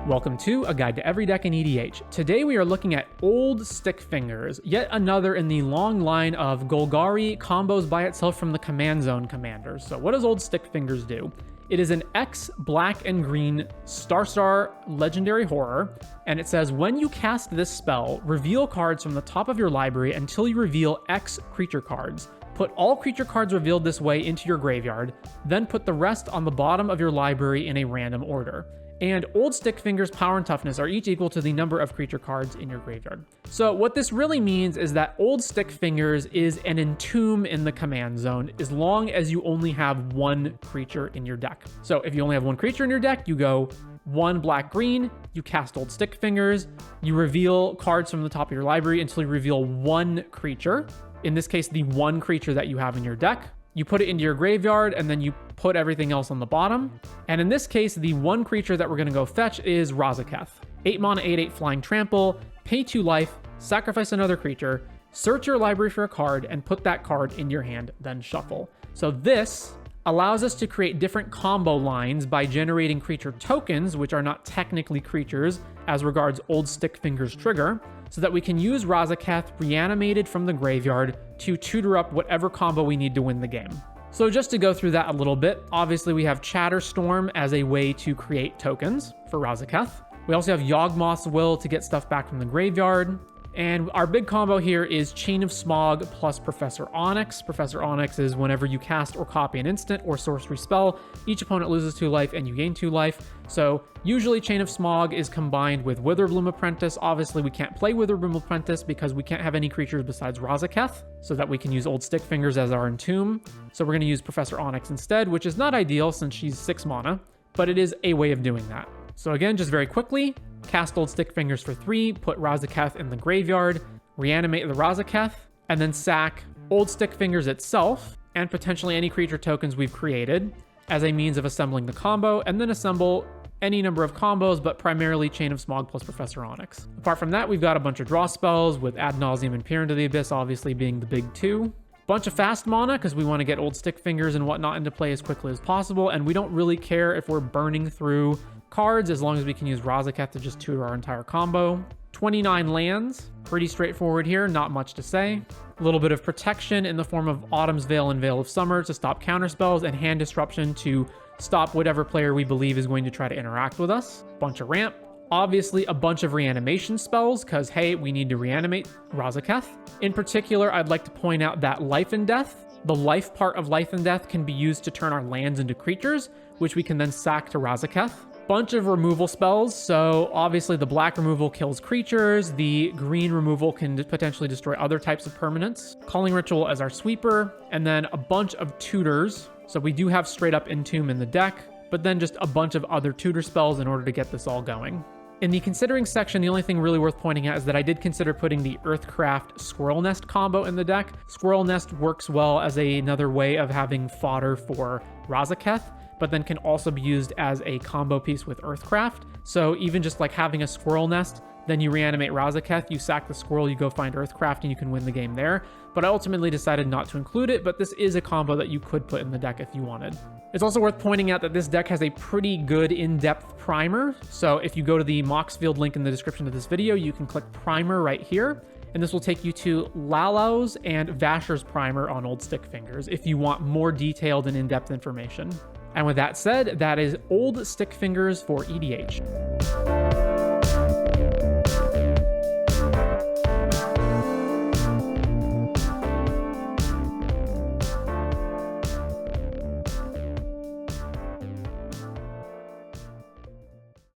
Welcome to A Guide to Every Deck in EDH. Today we are looking at Old Stickfingers, yet another in the long line of Golgari combos by itself from the Command Zone commanders. So what does Old Stickfingers do? It is an X black and green Star legendary horror, and it says when you cast this spell, reveal cards from the top of your library until you reveal X creature cards. Put all creature cards revealed this way into your graveyard, then put the rest on the bottom of your library in a random order. And Old Stickfingers' power and toughness are each equal to the number of creature cards in your graveyard. So what this really means is that Old Stickfingers is an entomb in the command zone as long as you only have one creature in your deck. So if you only have one creature in your deck, you go 1 black-green, you cast Old Stickfingers, you reveal cards from the top of your library until you reveal one creature. In this case, the one creature that you have in your deck. You put it into your graveyard, and then you put everything else on the bottom. And in this case, the one creature that we're going to go fetch is Razaketh. 8 mana, 8/8 flying trample, pay 2 life, sacrifice another creature, search your library for a card, and put that card in your hand, then shuffle. So this allows us to create different combo lines by generating creature tokens, which are not technically creatures as regards Old Stickfingers trigger, so that we can use Razaketh reanimated from the graveyard to tutor up whatever combo we need to win the game. So just to go through that a little bit, obviously we have Chatterstorm as a way to create tokens for Razaketh. We also have Yawgmoth's Will to get stuff back from the graveyard. And our big combo here is Chain of Smog plus Professor Onyx. Professor Onyx is whenever you cast or copy an instant or sorcery spell, each opponent loses 2 life and you gain 2 life. So usually Chain of Smog is combined with Witherbloom Apprentice. Obviously we can't play Witherbloom Apprentice because we can't have any creatures besides Razaketh, so that we can use Old Stickfingers as our entomb. So we're going to use Professor Onyx instead, which is not ideal since she's 6 mana, but it is a way of doing that. So again, just very quickly, cast Old Stickfingers for 3, put Razaketh in the graveyard, reanimate the Razaketh, and then sack Old Stickfingers itself, and potentially any creature tokens we've created, as a means of assembling the combo, and then assemble any number of combos, but primarily Chain of Smog plus Professor Onyx. Apart from that, we've got a bunch of draw spells, with Ad Nauseam and Peer into the Abyss obviously being the big 2. Bunch of fast mana, because we want to get Old Stickfingers and whatnot into play as quickly as possible, and we don't really care if we're burning through cards as long as we can use Razaketh to just tutor our entire combo. 29 lands, pretty straightforward here, not much to say. A little bit of protection in the form of Autumn's Veil and Veil of Summer to stop counterspells, and Hand Disruption to stop whatever player we believe is going to try to interact with us. Bunch of ramp. Obviously a bunch of reanimation spells, because hey, we need to reanimate Razaketh. In particular, I'd like to point out that Life and Death, the life part of Life and Death, can be used to turn our lands into creatures, which we can then sack to Razaketh. Bunch of removal spells, so obviously the black removal kills creatures, the green removal can potentially destroy other types of permanents. Calling Ritual as our sweeper, and then a bunch of tutors. So we do have straight up Entomb in the deck, but then just a bunch of other tutor spells in order to get this all going. In the considering section, the only thing really worth pointing out is that I did consider putting the Earthcraft Squirrel Nest combo in the deck. Squirrel Nest works well as another way of having fodder for Razaketh, but then can also be used as a combo piece with Earthcraft. So even just like having a Squirrel Nest, then you reanimate Razaketh, you sack the squirrel, you go find Earthcraft, and you can win the game there. But I ultimately decided not to include it, but this is a combo that you could put in the deck if you wanted. It's also worth pointing out that this deck has a pretty good in-depth primer. So if you go to the Moxfield link in the description of this video, you can click primer right here, and this will take you to Lalao's and Vasher's primer on Old Stickfingers if you want more detailed and in-depth information. And with that said, that is Old Stickfingers for EDH.